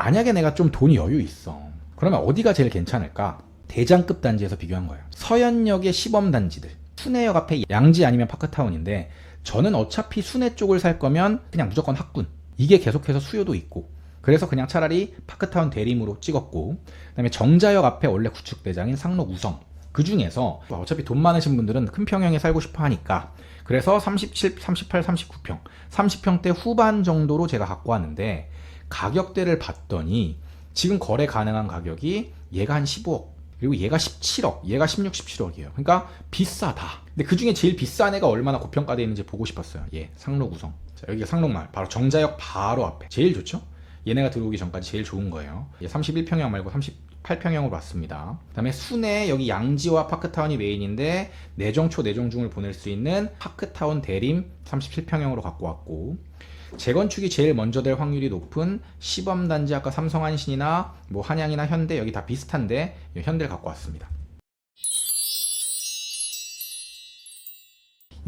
만약에 내가 좀 돈이 여유 있어. 그러면 어디가 제일 괜찮을까? 대장급 단지에서 비교한 거예요. 서현역의 시범 단지들. 순회역 앞에 양지 아니면 파크타운인데 저는 어차피 순회 쪽을 살 거면 그냥 무조건 학군. 이게 계속해서 수요도 있고. 그래서 그냥 차라리 파크타운 대림으로 찍었고, 그 다음에 정자역 앞에 원래 구축대장인 상록 우성. 그 중에서 어차피 돈 많으신 분들은 큰 평형에 살고 싶어 하니까 그래서 37, 38, 39평 30평대 후반 정도로 제가 갖고 왔는데 가격대를 봤더니 지금 거래 가능한 가격이 얘가 한 15억 그리고 얘가 17억 얘가 16, 17억이에요. 그러니까 비싸다. 근데 그 중에 제일 비싼 애가 얼마나 고평가되어 있는지 보고 싶었어요. 예, 상록 우성. 자, 여기가 상록마을 바로 정자역 바로 앞에 제일 좋죠. 얘네가 들어오기 전까지 제일 좋은 거예요. 31평형 말고 38평형으로 봤습니다. 그 다음에 순회 여기 양지와 파크타운이 메인인데 내정초 내정중을 보낼 수 있는 파크타운 대림 37평형으로 갖고 왔고, 재건축이 제일 먼저 될 확률이 높은 시범단지 아까 삼성한신이나 뭐 한양이나 현대 여기 다 비슷한데 현대를 갖고 왔습니다.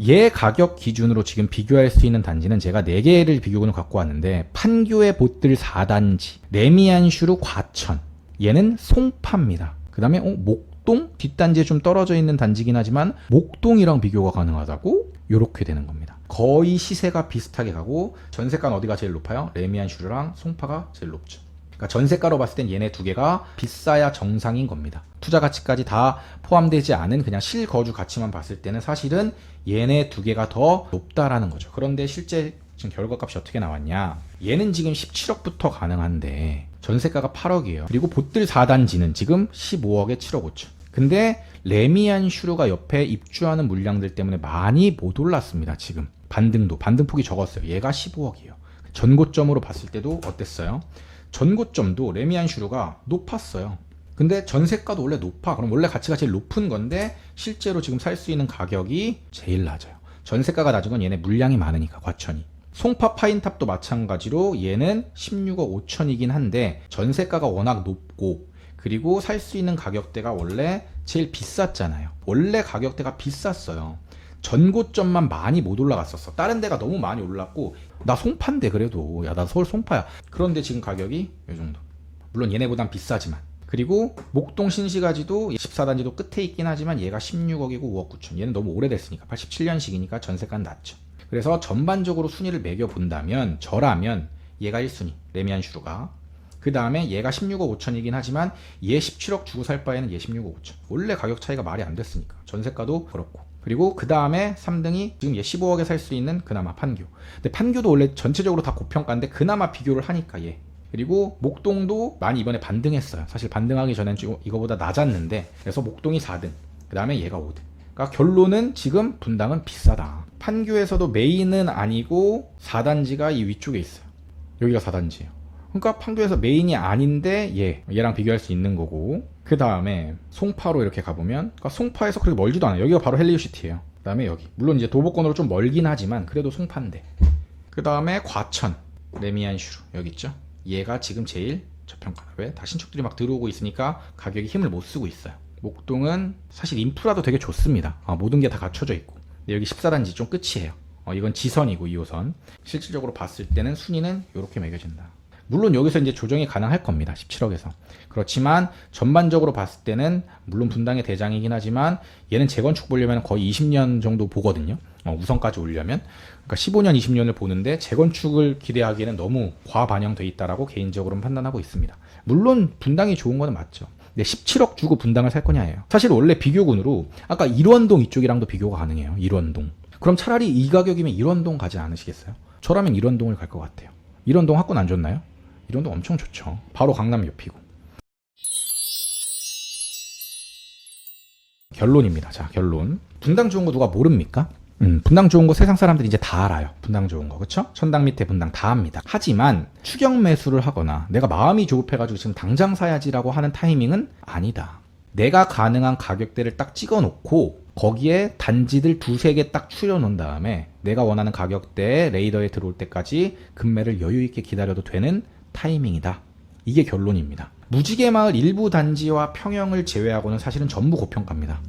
얘 가격 기준으로 지금 비교할 수 있는 단지는 제가 4개를 비교군을 갖고 왔는데 판교의 보뜰 4단지, 레미안슈르 과천, 얘는 송파입니다. 그 다음에 목동 뒷단지에 좀 떨어져 있는 단지긴 하지만 목동이랑 비교가 가능하다고 이렇게 되는 겁니다. 거의 시세가 비슷하게 가고 전세가는 어디가 제일 높아요? 레미안슈르랑 송파가 제일 높죠. 그러니까 전세가로 봤을 땐 얘네 두 개가 비싸야 정상인 겁니다. 투자 가치까지 다 포함되지 않은 그냥 실거주 가치만 봤을 때는 사실은 얘네 두 개가 더 높다라는 거죠. 그런데 실제 지금 결과값이 어떻게 나왔냐? 얘는 지금 17억부터 가능한데 전세가가 8억이에요. 그리고 보뜰 4단지는 지금 15억에 7억 5천. 근데 레미안슈르가 옆에 입주하는 물량들 때문에 많이 못 올랐습니다. 지금 반등폭이 적었어요. 얘가 15억이에요. 전고점으로 봤을 때도 어땠어요? 전고점도 레미안슈르가 높았어요. 근데 전세가도 원래 높아. 그럼 원래 가치가 제일 높은 건데 실제로 지금 살 수 있는 가격이 제일 낮아요. 전세가가 낮은 건 얘네 물량이 많으니까 과천이. 송파 파인탑도 마찬가지로 얘는 16억 5천이긴 한데 전세가가 워낙 높고 그리고 살 수 있는 가격대가 원래 제일 비쌌잖아요. 원래 가격대가 비쌌어요. 전고점만 많이 못 올라갔었어. 다른 데가 너무 많이 올랐고 나 송파인데 그래도 야 나 서울 송파야. 그런데 지금 가격이 이 정도. 물론 얘네보단 비싸지만. 그리고 목동 신시가지도 14단지도 끝에 있긴 하지만 얘가 16억이고 5억 9천. 얘는 너무 오래됐으니까 87년식이니까 전세가는 낮죠. 그래서 전반적으로 순위를 매겨본다면 저라면 얘가 1순위 레미안슈르가, 그 다음에 얘가 16억 5천이긴 하지만 얘 17억 주고 살 바에는 얘 16억 5천. 원래 가격 차이가 말이 안 됐으니까 전세가도 그렇고. 그리고 그 다음에 3등이 지금 얘 15억에 살 수 있는 그나마 판교. 근데 판교도 원래 전체적으로 다 고평가인데 그나마 비교를 하니까 얘. 그리고 목동도 많이 이번에 반등했어요. 사실 반등하기 전엔 이거보다 낮았는데 그래서 목동이 4등 그 다음에 얘가 5등. 그러니까 결론은 지금 분당은 비싸다. 판교에서도 메인은 아니고 4단지가 이 위쪽에 있어요. 여기가 4단지예요. 그러니까 판교에서 메인이 아닌데 얘랑 비교할 수 있는 거고, 그 다음에 송파로 이렇게 가보면 그러니까 송파에서 그렇게 멀지도 않아요. 여기가 바로 헬리우시티예요. 그 다음에 여기 물론 이제 도보권으로 좀 멀긴 하지만 그래도 송파인데, 그 다음에 과천 레미안슈르 여기 있죠. 얘가 지금 제일 저평가. 왜? 다 신축들이 막 들어오고 있으니까 가격이 힘을 못 쓰고 있어요. 목동은 사실 인프라도 되게 좋습니다. 모든 게 다 갖춰져 있고. 근데 여기 14단지 좀 끝이에요. 이건 지선이고 2호선. 실질적으로 봤을 때는 순위는 이렇게 매겨진다. 물론 여기서 이제 조정이 가능할 겁니다. 17억에서. 그렇지만 전반적으로 봤을 때는 물론 분당의 대장이긴 하지만 얘는 재건축 보려면 거의 20년 정도 보거든요. 우선까지 오려면. 그러니까 15년, 20년을 보는데 재건축을 기대하기에는 너무 과반영돼 있다라고 개인적으로는 판단하고 있습니다. 물론 분당이 좋은 거는 맞죠. 근데 17억 주고 분당을 살 거냐예요. 사실 원래 비교군으로 아까 일원동 이쪽이랑도 비교가 가능해요. 일원동. 그럼 차라리 이 가격이면 일원동 가지 않으시겠어요? 저라면 일원동을 갈 것 같아요. 일원동 학군 안 좋나요? 일원동 엄청 좋죠. 바로 강남 옆이고. 결론입니다. 자, 결론. 분당 좋은 거 누가 모릅니까? 분당 좋은 거 세상 사람들이 이제 다 알아요. 분당 좋은 거, 그쵸? 천당 밑에 분당 다 합니다. 하지만 추격 매수를 하거나 내가 마음이 조급해가지고 지금 당장 사야지라고 하는 타이밍은 아니다. 내가 가능한 가격대를 딱 찍어놓고 거기에 단지들 2-3개 딱 추려놓은 다음에 내가 원하는 가격대에 레이더에 들어올 때까지 금매를 여유있게 기다려도 되는 타이밍이다. 이게 결론입니다. 무지개마을 일부 단지와 평형을 제외하고는 사실은 전부 고평가입니다.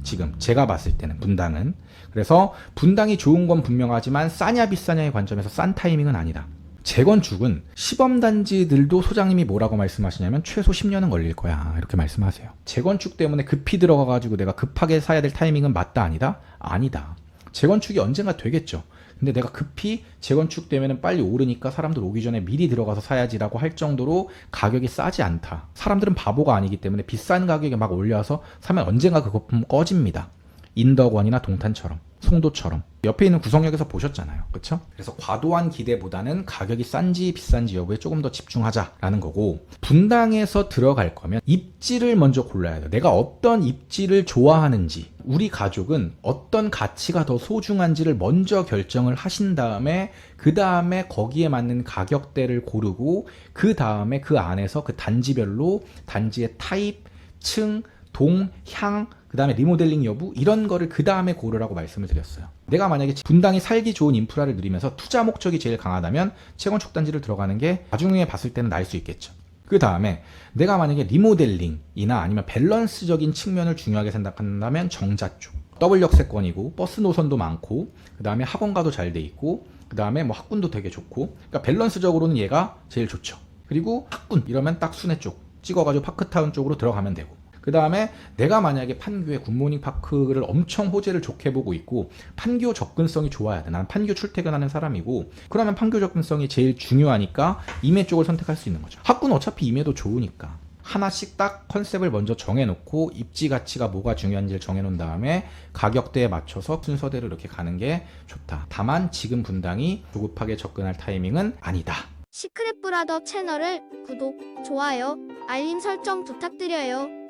지금 제가 봤을 때는 분당은. 그래서 분당이 좋은 건 분명하지만 싸냐 비싸냐의 관점에서 싼 타이밍은 아니다. 재건축은 시범단지들도 소장님이 뭐라고 말씀하시냐면 최소 10년은 걸릴 거야 이렇게 말씀하세요. 재건축 때문에 급히 들어가가지고 내가 급하게 사야 될 타이밍은 맞다 아니다? 아니다. 재건축이 언젠가 되겠죠. 근데 내가 급히 재건축 되면 빨리 오르니까 사람들 오기 전에 미리 들어가서 사야지라고 할 정도로 가격이 싸지 않다. 사람들은 바보가 아니기 때문에 비싼 가격에 막 올려서 사면 언젠가 그 거품 꺼집니다. 인덕원이나 동탄처럼, 송도처럼. 옆에 있는 구성역에서 보셨잖아요. 그렇죠? 그래서 과도한 기대보다는 가격이 싼지 비싼지 여부에 조금 더 집중하자라는 거고, 분당에서 들어갈 거면 입지를 먼저 골라야 돼요. 내가 어떤 입지를 좋아하는지, 우리 가족은 어떤 가치가 더 소중한지를 먼저 결정을 하신 다음에 그 다음에 거기에 맞는 가격대를 고르고 그 다음에 그 안에서 그 단지별로 단지의 타입, 층, 동, 향, 그 다음에 리모델링 여부 이런 거를 그 다음에 고르라고 말씀을 드렸어요. 내가 만약에 분당이 살기 좋은 인프라를 누리면서 투자 목적이 제일 강하다면 재건축 단지를 들어가는 게 나중에 봤을 때는 나을 수 있겠죠. 그 다음에 내가 만약에 리모델링이나 아니면 밸런스적인 측면을 중요하게 생각한다면 정자 쪽. 더블 역세권이고 버스 노선도 많고 그 다음에 학원가도 잘 돼 있고 그 다음에 뭐 학군도 되게 좋고, 그러니까 밸런스적으로는 얘가 제일 좋죠. 그리고 학군 이러면 딱 순회 쪽 찍어가지고 파크타운 쪽으로 들어가면 되고, 그 다음에 내가 만약에 판교에 굿모닝 파크를 엄청 호재를 좋게 보고 있고 판교 접근성이 좋아야 돼. 나는 판교 출퇴근하는 사람이고 그러면 판교 접근성이 제일 중요하니까 임해 쪽을 선택할 수 있는 거죠. 학군 어차피 임해도 좋으니까 하나씩 딱 컨셉을 먼저 정해놓고 입지 가치가 뭐가 중요한지를 정해놓은 다음에 가격대에 맞춰서 순서대로 이렇게 가는 게 좋다. 다만 지금 분당이 조급하게 접근할 타이밍은 아니다. 시크릿 브라더 채널을 구독, 좋아요, 알림 설정 부탁드려요.